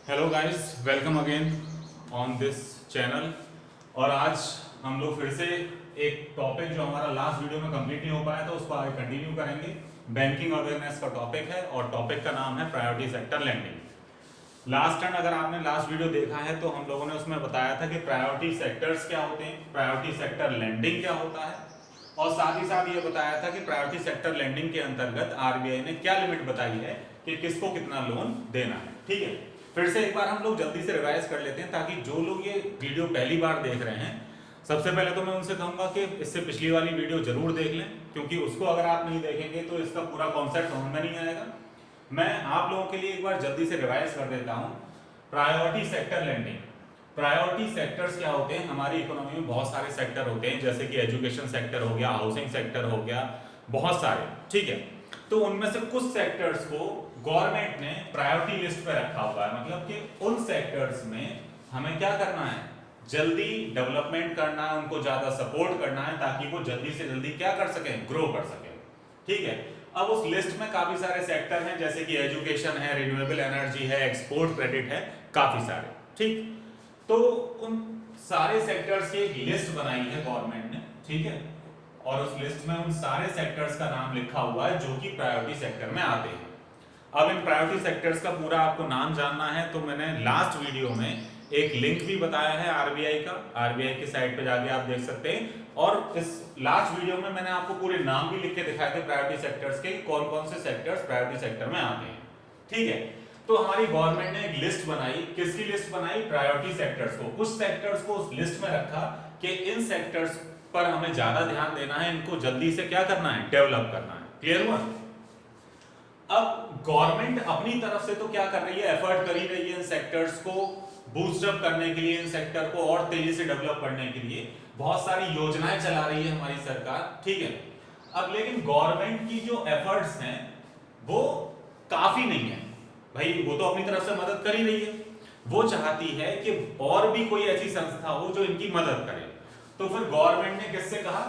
Hello guys, welcome again on this channel. और आज हम लोग फिर से एक टॉपिक जो हमारा लास्ट वीडियो में कंप्लीट नहीं हो पाया था उसको आगे कंटिन्यू करेंगे। बैंकिंग अवेयरनेस का टॉपिक है और टॉपिक का नाम है priority sector lending. Last time अगर आपने लास्ट वीडियो देखा है तो हम लोगों ने उसमें बताया था कि प्रायोरिटी सेक्टर्स क्या होते हैं, प्रायोरिटी सेक्टर लेंडिंग क्या होता है, और साथ ही साथ ये बताया था कि प्रायोरिटी सेक्टर लेंडिंग के अंतर्गत आरबीआई ने क्या लिमिट बताई है कि किसको कितना लोन देना है। ठीक है, फिर से एक बार हम लोग जल्दी से रिवाइज कर लेते हैं ताकि जो लोग ये वीडियो पहली बार देख रहे हैं, सबसे पहले तो मैं उनसे कहूंगा कि इससे पिछली वाली वीडियो जरूर देख लें, क्योंकि उसको अगर आप नहीं देखेंगे तो इसका पूरा कॉन्सेप्ट समझ में नहीं आएगा। मैं आप लोगों के लिए एक बार जल्दी से रिवाइज कर देता हूं। Priority sector lending, priority sectors क्या होते हैं? हमारी इकोनॉमी में बहुत सारे सेक्टर होते हैं, जैसे कि एजुकेशन सेक्टर हो गया, हाउसिंग सेक्टर हो गया, बहुत सारे। ठीक है, तो उनमें से कुछ सेक्टर्स को गवर्नमेंट ने प्रायोरिटी लिस्ट पे रखा हुआ है, मतलब कि उन सेक्टर्स में हमें क्या करना है, जल्दी डेवलपमेंट करना है, उनको ज्यादा सपोर्ट करना है ताकि वो जल्दी से जल्दी क्या कर सकें, ग्रो कर सकें। ठीक है, अब उस लिस्ट में काफी सारे सेक्टर हैं, जैसे कि एजुकेशन है, रिन्यूएबल एनर्जी है, एक्सपोर्ट क्रेडिट है, काफी सारे। ठीक, तो उन सारे सेक्टर्स की एक लिस्ट बनाई है गवर्नमेंट ने। ठीक है, और उस लिस्ट में उन सारे सेक्टर्स का नाम लिखा हुआ है जो कि प्रायोरिटी सेक्टर में आते हैं। अब इन प्रायोरिटी सेक्टर्स का पूरा आपको नाम जानना है तो मैंने लास्ट वीडियो में एक लिंक भी बताया है आरबीआई का, आरबीआई की साइट पे जाके आप देख सकते हैं। और इस लास्ट वीडियो में मैंने आपको पूरे नाम भी लिख के दिखाए थे प्रायोरिटी सेक्टर्स के, कौन कौन से सेक्टर्स प्रायोरिटी सेक्टर में आते हैं। ठीक है, तो हमारी गवर्नमेंट ने एक लिस्ट बनाई, किसकी लिस्ट बनाई? प्रायोरिटी सेक्टर्स को। कुछ सेक्टर्स को उस लिस्ट में रखा कि इन सेक्टर्स पर हमें ज्यादा ध्यान देना है, इनको जल्दी से क्या करना है, डेवलप करना है। क्लियर हुआ? अब गवर्नमेंट अपनी तरफ से तो क्या कर रही है, एफर्ट कर ही रही है इन सेक्टर्स को बूस्ट अप करने के लिए, इन सेक्टर को और तेजी से डेवलप करने के लिए बहुत सारी योजनाएं चला रही है हमारी सरकार। ठीक है, अब लेकिन गवर्नमेंट की जो एफर्ट्स हैं वो काफी नहीं है भाई, वो तो अपनी तरफ से मदद कर ही रही है, वो चाहती है कि और भी कोई ऐसी संस्था हो जो इनकी मदद करे। तो फिर गवर्नमेंट ने किससे कहा?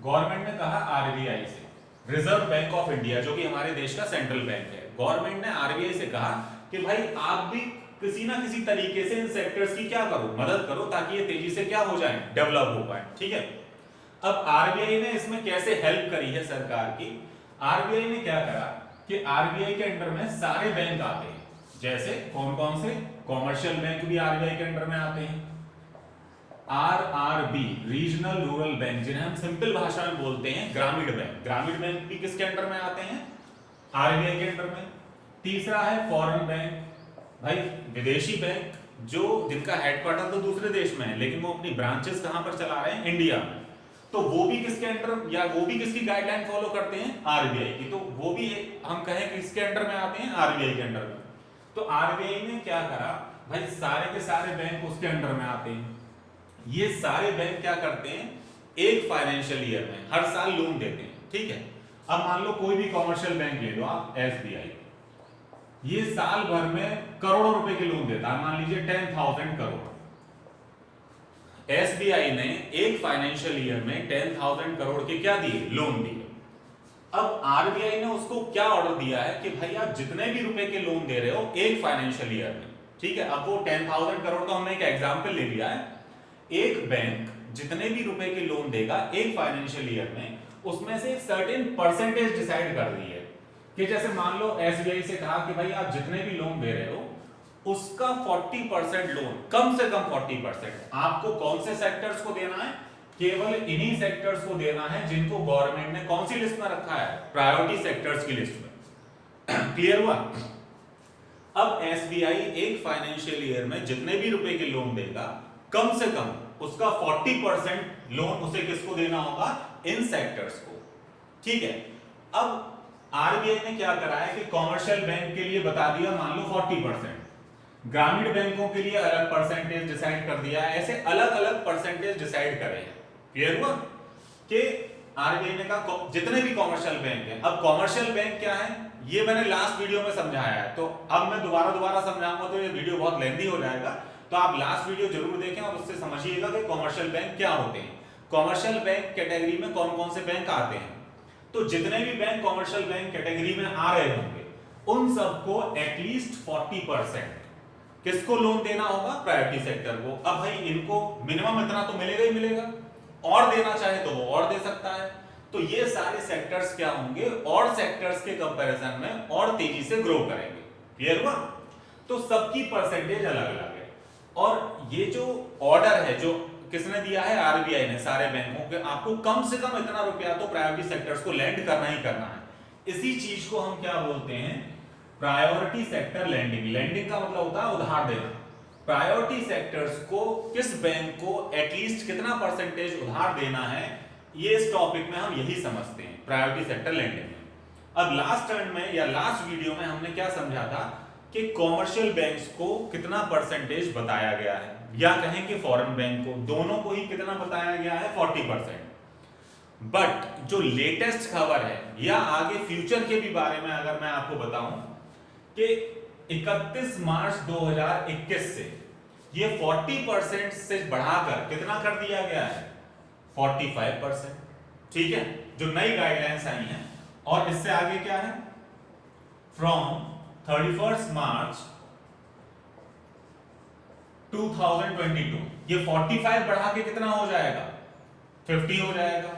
गवर्नमेंट ने कहा आरबीआई से, रिजर्व बैंक ऑफ इंडिया, जो कि हमारे देश का सेंट्रल बैंक है। गवर्नमेंट ने आरबीआई से कहा कि भाई आप भी किसी ना किसी तरीके से इन सेक्टर्स की क्या करो, मदद करो ताकि ये तेजी से क्या हो जाए, डेवलप हो पाए। ठीक है, अब आरबीआई ने इसमें कैसे हेल्प करी है सरकार की? आरबीआई ने क्या करा कि आरबीआई के अंडर में सारे बैंक आते हैं, जैसे कौन कौन से? कॉमर्शियल बैंक भी आरबीआई के अंडर में आते हैं, आरआरबी रीजनल रूरल बैंक, जिन्हें हम सिंपल भाषा में बोलते हैं ग्रामीण बैंक। ग्रामीण बैंक भी किसके अंडर में आते हैं? आरबीआई के अंडर में। तीसरा है फॉरेन बैंक, भाई विदेशी बैंक जो जिनका हेडक्वार्टर तो दूसरे देश में है लेकिन वो अपनी ब्रांचेस कहां पर चला रहे हैं, इंडिया में, तो वो भी किसके अंडर, या वो भी किसकी गाइडलाइन फॉलो करते हैं, आरबीआई की, तो वो भी हम कहें कि किसके अंडर में आते हैं, आरबीआई के अंडर में। तो आरबीआई ने क्या करा भाई, सारे के सारे बैंक उसके अंडर में आते हैं। ये सारे बैंक क्या करते हैं, एक फाइनेंशियल ईयर में हर साल लोन देते हैं। ठीक है, अब मान लो कोई भी कॉमर्शियल बैंक ले लो आप, एसबीआई, ये साल भर में करोड़ों रुपए के लोन देता है, मान लीजिए 10,000 करोड़। एसबीआई ने एक फाइनेंशियल ईयर में 10,000 करोड़ के क्या दिए, लोन दिए। अब आरबीआई ने उसको क्या ऑर्डर दिया है कि भाई आप जितने भी रुपए के लोन दे रहे हो एक फाइनेंशियल ईयर में, ठीक है, अब वो 10,000 करोड़ का हमने एक एग्जांपल ले लिया है, एक बैंक जितने भी रुपए के लोन देगा एक फाइनेंशियल ईयर में, उसमें से एक सर्टेन परसेंटेज डिसाइड कर रही है कि जैसे मान लो एसबीआई से कहा कि भाई आप जितने भी लोन दे रहे हो उसका 40% लोन, कम से कम 40% आपको कौन से सेक्टर्स को देना है, केवल इन्हीं सेक्टर्स को देना है जिनको गवर्नमेंट ने कौन सी लिस्ट में रखा है, प्रायोरिटी सेक्टर्स की लिस्ट में। क्लियर हुआ? अब एसबीआई एक फाइनेंशियल ईयर में जितने भी रुपए के लोन देगा कम से कम उसका 40% लोन उसे किसको देना होगा, इन सेक्टर्स को। ठीक है, अब आरबीआई ने क्या करा है कि कॉमर्शियल बैंक के लिए बता दिया मान लो 40%, ग्रामीण बैंकों के लिए अलग परसेंटेज डिसाइड कर दिया, ऐसे अलग अलग परसेंटेज डिसाइड करे हैं। क्लियर हुआ कि आरबीआई ने कहा जितने भी कॉमर्शियल बैंक हैं। अब कॉमर्शियल बैंक क्या है ये मैंने लास्ट वीडियो में समझाया है, तो अब मैं दोबारा समझाऊंगा तो ये वीडियो बहुत लेंथी हो जाएगा, तो आप लास्ट वीडियो जरूर देखें और उससे समझिएगा कि कॉमर्शियल बैंक क्या होते हैं। कॉमर्शियल बैंक कैटेगरी में कौन कौन से बैंक आते हैं, तो जितने भी बैंक कॉमर्शियल बैंक कैटेगरी में आ रहे होंगे उन सबको एटलीस्ट 40% किसको लोन देना होगा? प्रायोरिटी सेक्टर को। अब भाई इनको मिनिमम इतना तो मिलेगा ही मिलेगा, और देना चाहे तो वो और दे सकता है। तो ये सारे सेक्टर्स क्या होंगे? और सेक्टर्स के कंपैरिजन में और तेजी से ग्रो करेंगे। क्लियर हुआ? तो सबकी परसेंटेज अलग अलग है। और ये जो ऑर्डर है जो किसने दिया है? आरबीआई ने सारे बैंकों के, आपको कम से कम इतना रुपया तो प्रायोरिटी सेक्टर्स को लैंड करना ही करना है। इसी चीज को हम क्या बोलते हैं? Priority sector lending. लैंडिंग का मतलब होता है उधार देना। प्रायोरिटी सेक्टर्स को किस बैंक को एटलीस्ट कितना परसेंटेज उधार देना है, ये इस टॉपिक में हम यही समझते हैं प्रायोरिटी सेक्टर लैंडिंग में। अब लास्ट टर्न में या लास्ट वीडियो में हमने क्या समझा था कि कॉमर्शियल बैंक्स को कितना परसेंटेज बताया गया है, या कहें कि फॉरेन बैंक को, दोनों को ही कितना बताया गया है? 40%। बट जो लेटेस्ट खबर है या आगे फ्यूचर के भी बारे में अगर मैं आपको बताऊं कि 31 मार्च 2021 से ये 40% से बढ़ाकर कितना कर दिया गया है? 45%। ठीक है, जो नई गाइडलाइंस आई हैं। और इससे आगे क्या है? फ्रॉम 31 मार्च 2022 ये 45 बढ़ा के कितना हो जाएगा? 50 हो जाएगा।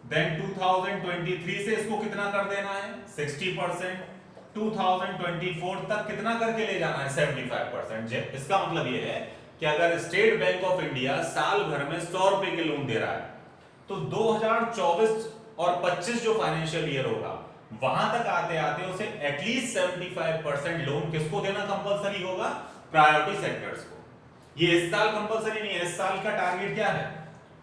देन 2023 से इसको कितना कर देना है? 60%। 2024 तक कितना करके ले जाना है? 75%। इसका मतलब ये है कि अगर स्टेट बैंक ऑफ इंडिया साल भर में 100 रुपए के लोन दे रहा है तो 2024 और 25 जो फाइनेंशियल ईयर होगा वहां तक आते आते उसे एटलीस्ट 75% लोन किसको देना कंपलसरी होगा? प्रायोरिटी सेक्टर्स को। ये इस साल कंपलसरी नहीं है, इस साल का टारगेट क्या है?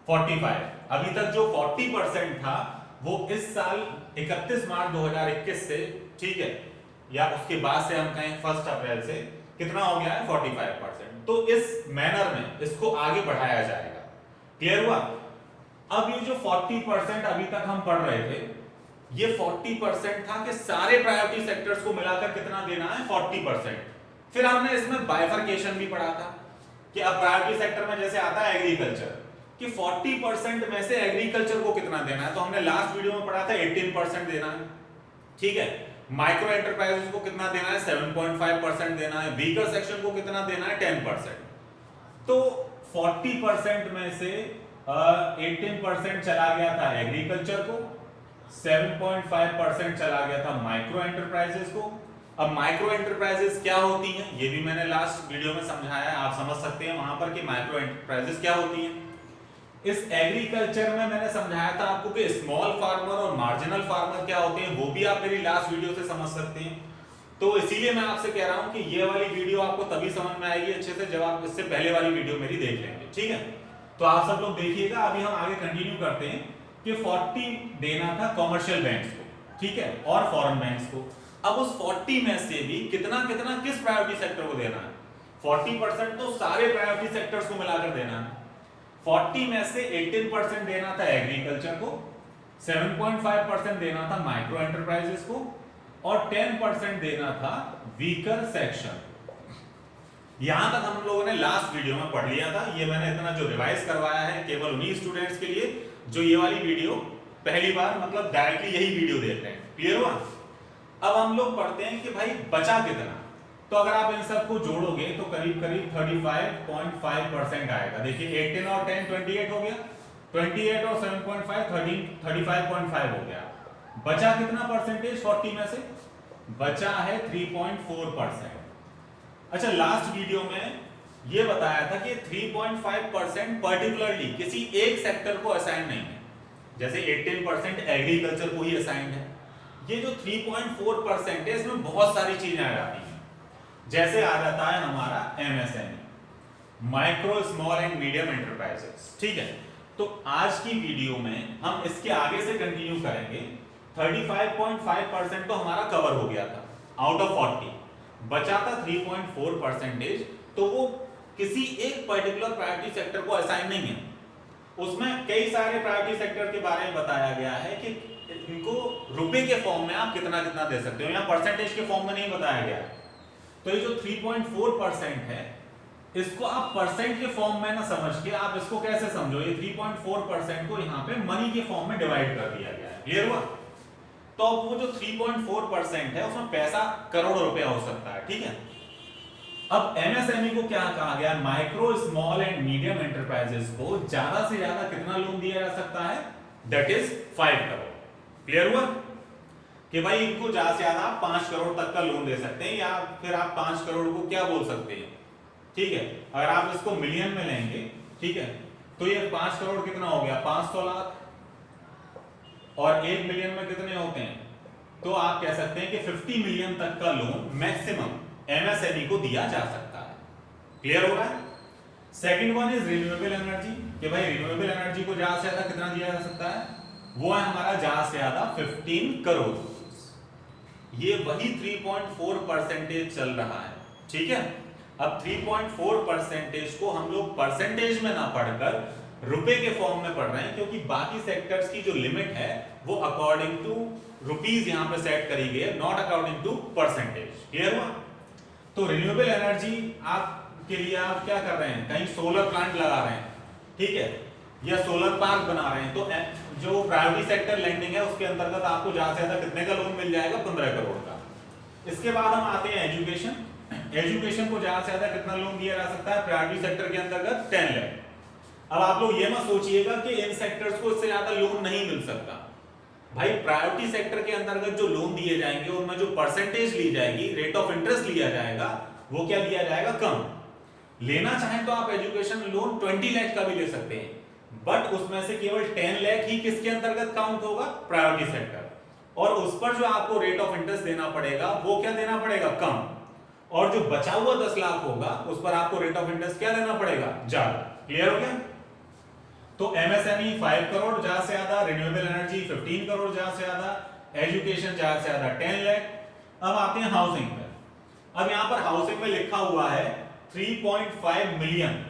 45। अभी तक जो 40% था वो इस साल 31 मार्च 2021 से, ठीक है, या उसके बाद से हम कहें 1 अप्रैल से कितना हो गया है? 45%। तो इस मैनर में इसको आगे बढ़ाया जाएगा। क्लियर हुआ? अब ये जो 40% अभी तक हम पढ़ रहे थे, ये 40% था कि सारे प्रायोरिटी सेक्टर्स को मिलाकर कितना देना है? 40%। फिर हमने इसमें बाइफरकेशन भी पढ़ा था कि अब प्रायोरिटी सेक्टर में जैसे आता है एग्रीकल्चर, कि 40% में से एग्रीकल्चर को कितना देना है, तो हमने लास्ट वीडियो में पढ़ा था 18% देना है। ठीक है, माइक्रो एंटरप्राइजेस को कितना देना है? 7.5% देना है। वीकर सेक्शन को कितना देना है? 10%। तो 40% में से 18% चला गया था एग्रीकल्चर को, 7.5% चला गया था माइक्रो एंटरप्राइजेस को। अब माइक्रो एंटरप्राइजेस क्या होती हैं ये भी मैंने लास्ट वीडियो में समझाया है, आप समझ सकते हैं वहां पर कि माइक्रो एंटरप्राइजेस क्या होती हैं। इस एग्रीकल्चर में मैंने समझाया था आपको कि स्मॉल फार्मर और मार्जिनल फार्मर क्या होते हैं, वो भी आप मेरी लास्ट वीडियो से समझ सकते हैं। तो इसीलिए मैं आपसे कह रहा हूं कि ये वाली वीडियो आपको तभी समझ में आएगी अच्छे से जब आप इससे पहले वाली वीडियो मेरी देख लेंगे। ठीक है, तो आप सब लोग देखिएगा। अभी हम आगे कंटिन्यू करते हैं कि 40 देना था कॉमर्शियल बैंक्स को, ठीक है, और फॉरेन बैंक्स को। अब उस 40 में से भी कितना कितना किस प्रायोरिटी सेक्टर को देना है? 40% तो सारे प्रायोरिटी सेक्टर्स को मिलाकर देना है। 40 में से 18% देना था एग्रीकल्चर को, 7.5% देना था माइक्रो एंटरप्राइजेस को, और 10% देना था वीकर सेक्शन। यहां तक हम लोगों ने लास्ट वीडियो में पढ़ लिया था। ये मैंने इतना जो रिवाइज करवाया है केवल उन्हीं स्टूडेंट्स के लिए जो ये वाली वीडियो पहली बार मतलब डायरेक्टली यही वीडियो देख रहे हैं। क्लियर हुआ? अब हम लोग पढ़ते हैं कि भाई बचा कितना। तो अगर आप इन सबको जोड़ोगे तो करीब करीब 35.5% आएगा। देखिए 18 और 10 28 हो गया, 28 और 7.5 13 35.5 हो गया। बचा कितना परसेंटेज 40 में से? बचा है 3.4%। अच्छा, लास्ट वीडियो में ये बताया था कि 3.5% पर्टिकुलरली किसी एक सेक्टर को असाइन नहीं है, जैसे 18% एग्रीकल्चर को ही असाइन है। ये जो 3.4% है इसमें बहुत सारी चीजें आ जाती हैं। जैसे आ जाता है हमारा MSME, micro small and medium enterprises. ठीक है, तो आज की वीडियो में हम इसके आगे से कंटिन्यू करेंगे। 35.5% तो हमारा कवर हो गया था आउट ऑफ 40, बचा था 3.4%। तो वो किसी एक पर्टिकुलर प्रायोरिटी सेक्टर को असाइन नहीं है। उसमें कई सारे प्रायोरिटी सेक्टर के बारे में बताया गया है कि इनको रुपए के फॉर्म में आप कितना कितना दे सकते हो, यहाँ परसेंटेज के फॉर्म में नहीं बताया गया है। तो ये जो 3.4% है इसको आप परसेंट के फॉर्म में ना समझ के आप इसको कैसे समझो, ये 3.4% को यहाँ पे मनी के फॉर्म में डिवाइड कर दिया गया है। क्लियर हुआ? तो अब वो जो 3.4% है उसमें पैसा करोड़ रुपया हो सकता है। ठीक है, अब एमएसएमई को क्या कहा गया, micro small and medium enterprises को ज्यादा से ज्यादा कितना लोन दिया जा सकता है, दैट इज 5 करोड़। क्लियर हुआ कि भाई इनको ज्यादा से ज्यादा 5 करोड़ तक का लोन दे सकते हैं, या फिर आप 5 करोड़ को क्या बोल सकते हैं, ठीक है। अगर आप इसको मिलियन में लेंगे, ठीक है, तो ये 5 करोड़ कितना हो गया, 500 लाख, और 1 मिलियन में कितने होते हैं, तो आप कह सकते हैं कि 50 मिलियन तक का लोन मैक्सिमम एमएसएमई को दिया जा सकता है। क्लियर हो रहा है। Second one is renewable energy, कि भाई रिन्यूएबल एनर्जी को ज्यादा से ज्यादा कितना दिया जा सकता है, वो है हमारा ज्यादा से ज्यादा 15 करोड़। ये वही 3.4% चल रहा है, ठीक है। अब 3.4% को हम लोग परसेंटेज में ना पढ़कर रुपए के फॉर्म में पढ़ रहे हैं, क्योंकि बाकी सेक्टर्स की जो लिमिट है वो अकॉर्डिंग टू रुपीस यहां पे सेट करी गई है, not according to percentage. Clear हुआ। तो रिन्यूएबल एनर्जी आपके लिए आप क्या कर रहे हैं, कहीं सोलर प्लांट लगा रहे हैं, ठीक है, या सोलर पार्क बना रहे हैं, तो जो प्रायोरिटी सेक्टर लैंडिंग है उसके अंतर्गत आपको ज्यादा से ज्यादा कितने का लोन मिल जाएगा, 15 करोड़ का। इसके बाद हम आते हैं एजुकेशन। एजुकेशन को ज्यादा से ज्यादा कितना लोन दिया जा सकता है, प्रायोरिटी सेक्टर के अंतर्गत 10 लाख। अब आप लोग ये मत सोचिएगा कि इन सेक्टर्स को इससे ज्यादा लोन नहीं मिल सकता। भाई प्रायोरिटी सेक्टर के अंतर्गत जो लोन दिए जाएंगे उनमें जो परसेंटेज ली जाएगी, रेट ऑफ इंटरेस्ट लिया जाएगा, वो क्या दिया जाएगा, कम। लेना चाहें तो आप एजुकेशन लोन 20 लाख का भी ले सकते हैं, बट उसमें से केवल 10 लाख ही किसके अंतर्गत काउंट होगा, प्रायोरिटी सेक्टर। और उस पर जो आपको रेट ऑफ इंटरेस्ट देना पड़ेगा वो क्या देना पड़ेगा, कम। और जो बचा हुआ 10 लाख होगा उस पर आपको रेट ऑफ इंटरेस्ट क्या देना पड़ेगा, ज्यादा। क्लियर हो गया। तो एमएसएमई 5 करोड़ ज्यादा से ज्यादा, रिन्यूएबल एनर्जी 15 करोड़ ज्यादा से ज्यादा, एजुकेशन ज्यादा से ज्यादा 10 लाख। अब आते हैं हाउसिंग पर। अब यहां पर हाउसिंग में लिखा हुआ है 3.5 मिलियन,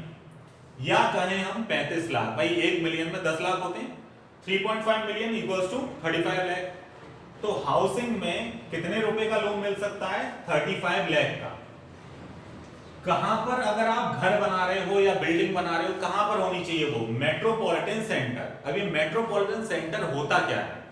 या कहें हम 35 लाख। भाई 1 मिलियन में 10 लाख होते हैं, 3.5 मिलियन इक्वल्स टू 35 लाख। तो हाउसिंग में कितने रुपए का लोन मिल सकता है, 35 लाख का। कहां पर, अगर आप घर बना रहे हो या बिल्डिंग बना रहे हो, कहां पर होनी चाहिए वो, मेट्रोपॉलिटन सेंटर। अभी मेट्रोपॉलिटन सेंटर होता क्या है,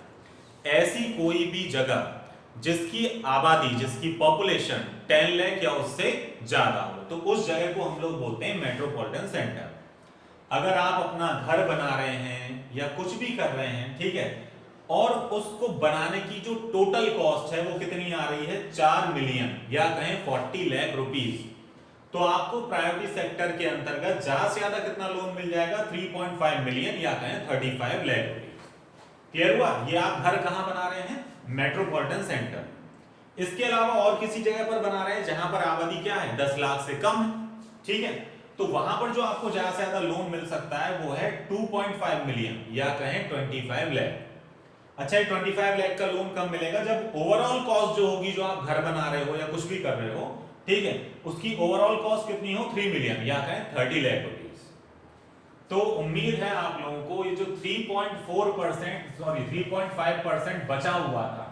ऐसी कोई भी जगह जिसकी आबादी, जिसकी पॉपुलेशन 10 लाख या उससे ज्यादा हो, तो उस जगह को हम लोग बोलते हैं मेट्रोपॉलिटन सेंटर। अगर आप अपना घर बना रहे हैं या कुछ भी कर रहे हैं, ठीक है, और उसको बनाने की जो टोटल कॉस्ट है वो कितनी आ रही है, 4 मिलियन, या कहें 40 लाख रुपीस, तो आपको प्रायोरिटी सेक्टर के अंतर्गत ज्यादा से ज्यादा कितना लोन मिल जाएगा, 3.5 मिलियन, या कहें 35 लाख रुपीस। क्लियर हुआ। ये आप घर कहां बना रहे हैं, मेट्रोपॉलिटन सेंटर। इसके अलावा और किसी जगह पर बना रहे हैं जहां पर आबादी क्या है, 10 लाख से कम है, ठीक है, तो वहां पर जो आपको ज्यादा से ज्यादा लोन मिल सकता है वो है 2.5 मिलियन, या कहें 25 लाख। अच्छा, 25 लाख का लोन कब मिलेगा, जब ओवरऑल कॉस्ट जो होगी, जो आप घर बना रहे हो या कुछ भी कर रहे हो, ठीक है, उसकी ओवरऑल कॉस्ट कितनी हो, 3 मिलियन, या कहें 30 लाख रुपीस। तो उम्मीद है आप लोगों को ये जो 3.5% बचा हुआ था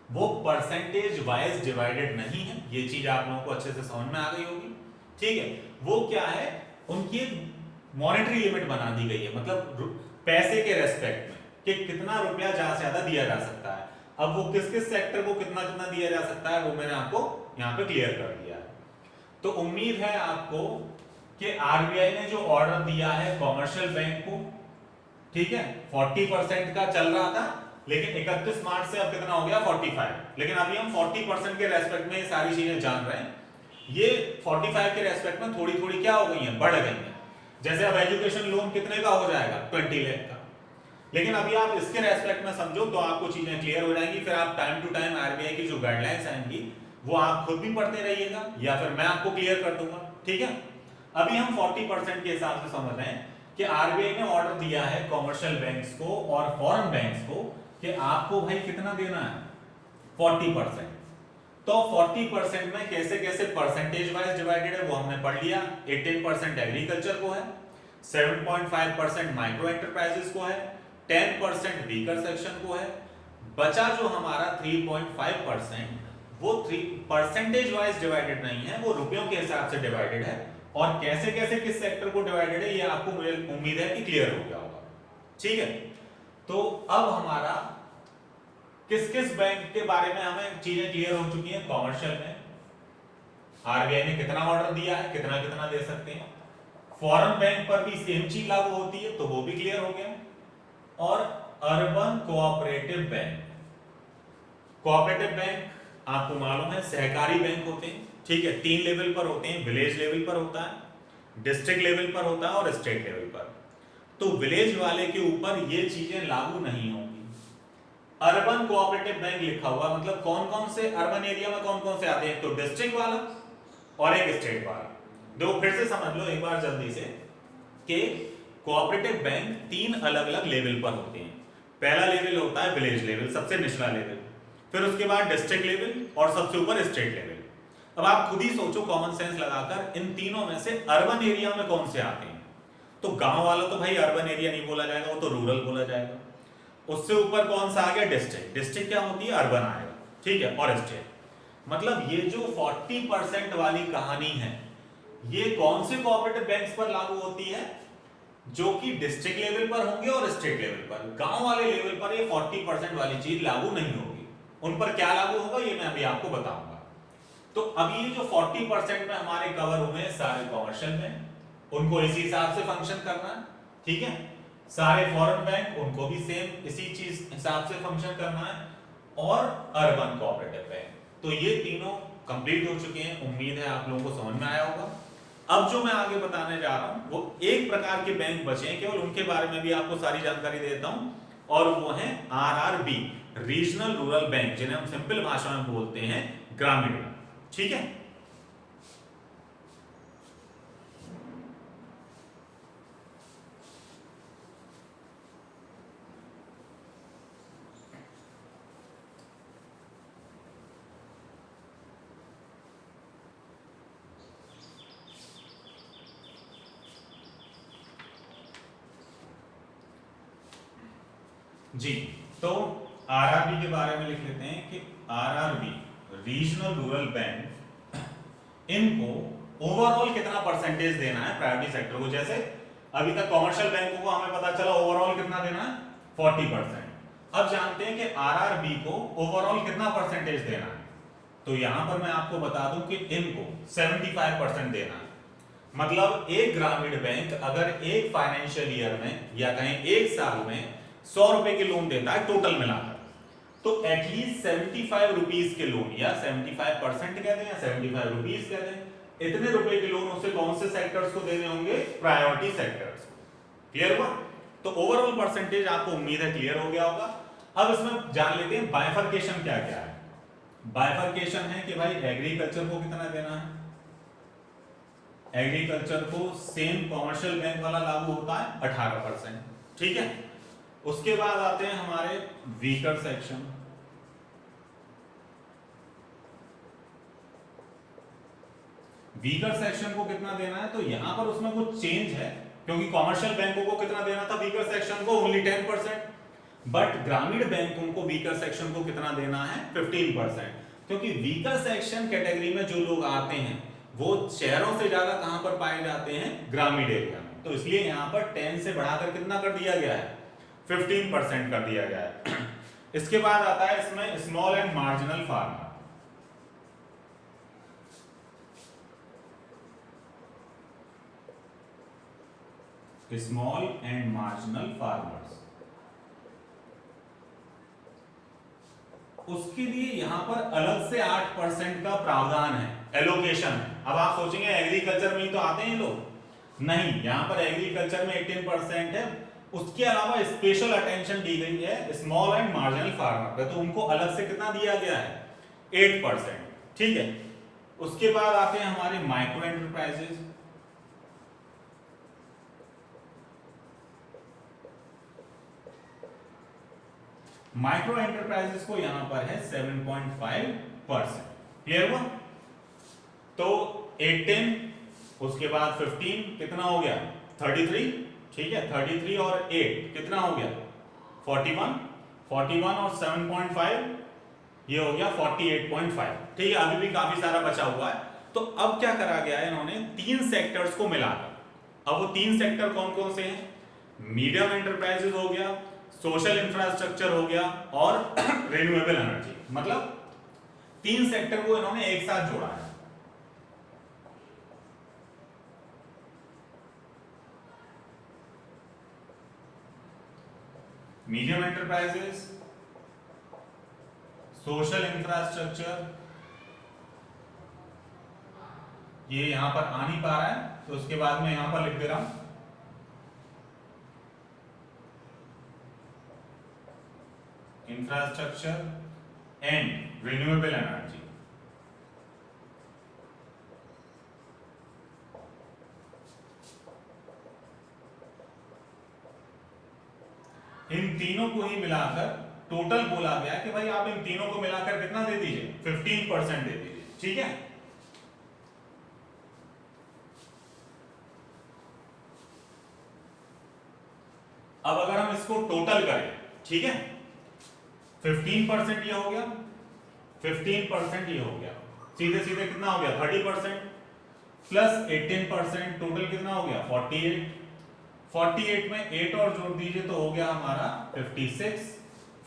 वो परसेंटेज वाइज डिवाइडेड नहीं है। ये चीज आप लोगों को अच्छे से समझ में आ गई होगी, ठीक है। वो क्या है, उनकी मॉनेटरी लिमिट बना दी गई है, मतलब पैसे के रेस्पेक्ट में कि कितना रुपया ज्यादा से ज्यादा दिया जा सकता है। अब वो किस किस सेक्टर को कितना कितना दिया जा सकता है वो मैंने आपको यहाँ पे क्लियर कर दिया है। तो उम्मीद है आपको कि आरबीआई ने जो ऑर्डर दिया है कॉमर्शियल बैंक को, ठीक है, 40% का चल रहा था, लेकिन 31 मार्च से अब कितना हो गया, 45। लेकिन अभी हम 40% के रेस्पेक्ट में ये सारी चीजें जान रहे हैं। ये 45 के रेस्पेक्ट में थोड़ी थोड़ी क्या हो गई है, बढ़ गई है। जैसे अब एजुकेशन लोन कितने का हो जाएगा, 20 लाख का। लेकिन अभी आप इसके रेस्पेक्ट में समझो तो आपको चीजें क्लियर हो जाएंगी। फिर आप टाइम टू टाइम आरबीआई की जो गाइडलाइंस आएंगी वो आप खुद भी पढ़ते रहिएगा, या फिर मैं आपको क्लियर कर दूंगा, ठीक है। अभी हम 40% के हिसाब से समझ रहे हैं कि आरबीआई ने ऑर्डर दिया है कॉमर्शियल बैंक्स को और फॉरेन बैंक्स को कि आपको भाई कितना देना है, 40%। तो 40% में कैसे कैसे परसेंटेज वाइज डिवाइडेड है वो हमने पढ़ लिया। 18% एग्रीकल्चर को है, 7.5% माइक्रो एंटरप्राइजेस को है, 10% वीकर सेक्शन को है। बचा जो हमारा 3.5% वो परसेंटेज वाइज डिवाइडेड नहीं है, वो रुपयों के हिसाब से डिवाइडेड है। और कैसे कैसे किस सेक्टर को डिवाइडेड है ये आपको मुझे उम्मीद है कि क्लियर हो गया होगा, ठीक है। तो अब हमारा किस किस बैंक के बारे में हमें चीजें क्लियर हो चुकी हैं कॉमर्शियल में। आरबीआई ने कितना ऑर्डर दिया है, कितना कितना दे सकते हैं। फॉरेन बैंक पर भी सेम चीज लागू होती है, तो वो भी क्लियर हो गया। और urban cooperative bank, cooperative bank आपको मालूम है सहकारी बैंक होते हैं, ठीक है, 3 लेवल पर होते हैं, विलेज लेवल पर होता है, डिस्ट्रिक्ट लेवल पर होता है और स्टेट लेवल पर। तो विलेज वाले के ऊपर ये चीजें लागू नहीं होंगी। अर्बन कोऑपरेटिव बैंक लिखा हुआ मतलब कौन कौन से अर्बन एरिया में कौन कौन से आते हैं, तो डिस्ट्रिक्ट वाला और एक स्टेट वाला। दो फिर से समझ लो एक बार जल्दी से कि कोऑपरेटिव बैंक 3 अलग अलग लेवल पर होते हैं। पहला लेवल होता है विलेज लेवल, सबसे निचला लेवल, फिर उसके बाद डिस्ट्रिक्ट लेवल और सबसे ऊपर स्टेट लेवल। अब आप खुद ही सोचो कॉमन सेंस लगाकर इन तीनों में से अर्बन एरिया में कौन से आते हैं। तो गांव वाला तो भाई अर्बन एरिया नहीं बोला जाएगा, वो तो रूरल बोला जाएगा। उससे ऊपर कौन सा आ गया, डिस्ट्रिक्ट। डिस्ट्रिक्ट क्या होती है, अर्बन आएगा, ठीक है, और स्टेट। मतलब ये जो 40% वाली कहानी है ये कौन से कोऑपरेटिव बैंक्स पर लागू होती है, जो कि डिस्ट्रिक्ट लेवल पर होंगे और स्टेट लेवल पर। गांव वाले लेवल पर ये 40% वाली चीज लागू नहीं होगी। उन पर क्या लागू होगा ये मैं अभी आपको बताऊंगा। तो अभी ये जो 40% में हमारे कवर हुए हैं सारे कमर्शियल में, उनको इसी हिसाब से फंक्शन करना है, ठीक है। सारे फॉरेन बैंक उनको भी सेम इसी चीज हिसाब से फंक्शन करना है, और अर्बन कोऑपरेटिव बैंक। तो ये तीनों कंप्लीट हो चुके हैं। उम्मीद है आप लोगों को समझ में आया होगा। अब जो मैं आगे बताने जा रहा हूं वो एक प्रकार के बैंक बचे हैं, केवल उनके बारे में भी आपको सारी जानकारी देता हूं, और वो है आरआरबी, रीजनल रूरल बैंक, जिन्हें हम सिंपल भाषा में बोलते हैं ग्रामीण बैंक, ठीक है। जी, तो आरआरबी के बारे में लिख लेते हैं कि आरआरबी रीजनल रूरल बैंक, इनको ओवरऑल कितना परसेंटेज देना है प्रायोरिटी सेक्टर को। जैसे अभी तक कॉमर्शियल बैंकों को हमें पता चला ओवरऑल कितना देना है, 40%। अब जानते हैं कि आरआरबी को ओवरऑल कितना परसेंटेज देना है। तो यहां पर मैं आपको बता दूं कि इनको 75% देना है। मतलब एक ग्रामीण बैंक अगर एक फाइनेंशियल ईयर में या कहें एक साल में 100 रुपए के लोन देता है टोटल मिलाकर, तो एटलीस्ट 75 रुपीज के लोन, या 75% कह दें या 75 रुपीज कह दें, इतने रुपए के लोन उसे कौन से सेक्टर्स को देने होंगे, प्रायोरिटी सेक्टर्स को। क्लियर हुआ? तो ओवरऑल परसेंटेज आपको उम्मीद है क्लियर हो गया होगा। अब इसमें जान लेते हैं बाइफरकेशन क्या क्या है। बाइफरकेशन है कि भाई एग्रीकल्चर को कितना देना है। एग्रीकल्चर को सेम कॉमर्शियल बैंक वाला लागू होता है 18%, ठीक है। उसके बाद आते हैं हमारे वीकर सेक्शन। वीकर सेक्शन को कितना देना है, तो यहां पर उसमें कुछ चेंज है, क्योंकि कॉमर्शियल बैंकों को कितना देना था वीकर सेक्शन को, ओनली 10%, बट ग्रामीण बैंकों को वीकर सेक्शन को कितना देना है, 15%। क्योंकि वीकर सेक्शन कैटेगरी में जो लोग आते हैं वो शहरों से ज्यादा कहां पर पाए जाते हैं, ग्रामीण एरिया में। तो इसलिए यहां पर 10 से बढ़ाकर कितना कर दिया गया है, 15% कर दिया गया है। इसके बाद आता है इसमें small and marginal farmer. Small and marginal farmers, उसके लिए यहां पर अलग से 8% का प्रावधान है, एलोकेशन है। अब आप सोचेंगे एग्रीकल्चर में ही तो आते हैं लोग, नहीं, यहां पर एग्रीकल्चर में 18% है। उसके अलावा स्पेशल अटेंशन दी गई है स्मॉल एंड मार्जिनल फार्मर पे, तो उनको अलग से कितना दिया गया है, 8%, ठीक है। उसके बाद आते हैं हमारे माइक्रो एंटरप्राइजेस। माइक्रो एंटरप्राइजेस को यहां पर है 7.5%। क्लियर हुआ? तो 18, उसके बाद 15 कितना हो गया, 33, ठीक है। 33 और 8 कितना हो गया, 41, 41 और 7.5 ये हो गया 48.5, ठीक है। अभी भी काफी सारा बचा हुआ है। तो अब क्या करा गया है, इन्होंने 3 सेक्टर्स को मिलाकर। अब वो 3 सेक्टर कौन कौन से हैं, मीडियम एंटरप्राइजेस हो गया, सोशल इंफ्रास्ट्रक्चर हो गया, और रिन्यूएबल एनर्जी। मतलब 3 सेक्टर को इन्होंने एक साथ जोड़ा है। मीडियम एंटरप्राइजेस, सोशल इंफ्रास्ट्रक्चर, ये यहां पर आ नहीं पा रहा है तो उसके बाद में यहां पर लिख दे रहा हूं इंफ्रास्ट्रक्चर एंड रिन्यूएबल एनर्जी। इन तीनों को ही मिलाकर टोटल बोला गया कि भाई आप इन तीनों को मिलाकर कितना दे दीजिए, 15% दे दीजिए, ठीक है। अब अगर हम इसको टोटल करें, ठीक है, 15% ये हो गया, 15% ये हो गया, सीधे सीधे कितना हो गया 30% प्लस 18%, टोटल कितना हो गया 48। 48 में 8 और जोड़ दीजिए तो हो गया हमारा 56।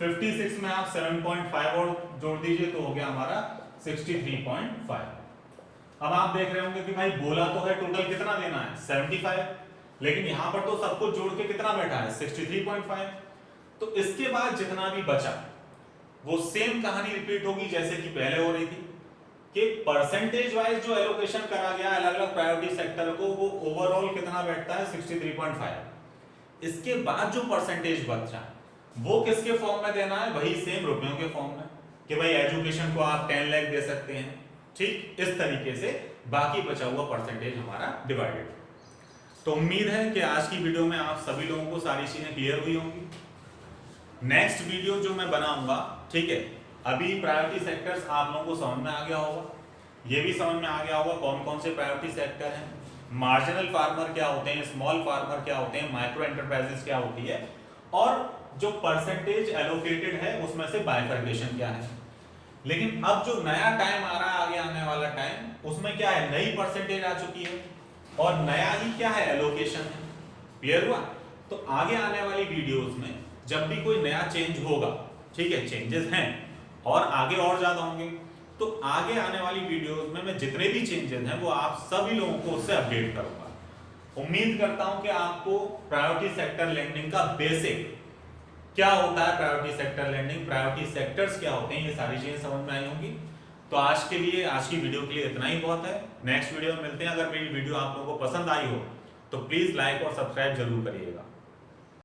56 में आप 7.5 और जोड़ दीजिए तो हो गया हमारा 63.5। अब आप देख रहे होंगे कि भाई बोला तो है टोटल कितना देना है 75, लेकिन यहां पर तो सब कुछ जोड़ के कितना बैठा है 63.5। तो इसके बाद जितना भी बचा वो सेम कहानी रिपीट होगी जैसे कि पहले हो रही थी कि परसेंटेज वाइज जो एलोकेशन करा गया अलग अलग प्रायोरिटी सेक्टर को, वो ओवरऑल कितना बैठता है 63.5। इसके बाद जो परसेंटेज बचा वो किसके फॉर्म में देना है, वही सेम रुपयों के फॉर्म में कि भाई एजुकेशन को आप 10 लाख दे सकते हैं, ठीक। इस तरीके से बाकी बचा हुआ परसेंटेज हमारा डिवाइडेड। तो उम्मीद है कि आज की वीडियो में आप सभी लोगों को सारी चीजें क्लियर हुई होंगी। नेक्स्ट वीडियो जो मैं बनाऊंगा, ठीक है, अभी प्रायोरिटी सेक्टर्स आप लोगों को समझ में आ गया होगा, ये भी समझ में आ गया होगा कौन कौन से प्रायोरिटी सेक्टर हैं, मार्जिनल फार्मर क्या होते हैं, स्मॉल फार्मर क्या होते हैं, माइक्रो एंटरप्राइजेस क्या होती है, और जो परसेंटेज एलोकेटेड है उसमें से बाइफर्केशन क्या है। लेकिन अब जो नया टाइम आ रहा है, आगे आने वाला टाइम, उसमें क्या है, नई परसेंटेज आ चुकी है और नया ही क्या है एलोकेशन है। क्लियर हुआ? तो आगे आने वाली वीडियोस में जब भी कोई नया चेंज होगा, ठीक है, चेंजेस हैं और आगे और ज्यादा होंगे, तो आगे आने वाली वीडियोस में मैं जितने भी चेंजेस हैं वो आप सभी लोगों को उससे अपडेट करूंगा। उम्मीद करता हूं कि आपको प्रायोरिटी सेक्टर लेंडिंग का बेसिक क्या होता है, priority sector lending, priority sectors क्या होते हैं, ये सारी चीजें समझ में आई होंगी। तो आज के लिए, आज की वीडियो के लिए इतना ही बहुत है। नेक्स्ट वीडियो में मिलते हैं। अगर मेरी वीडियो आप लोगों को पसंद आई हो तो प्लीज लाइक और सब्सक्राइब जरूर करिएगा।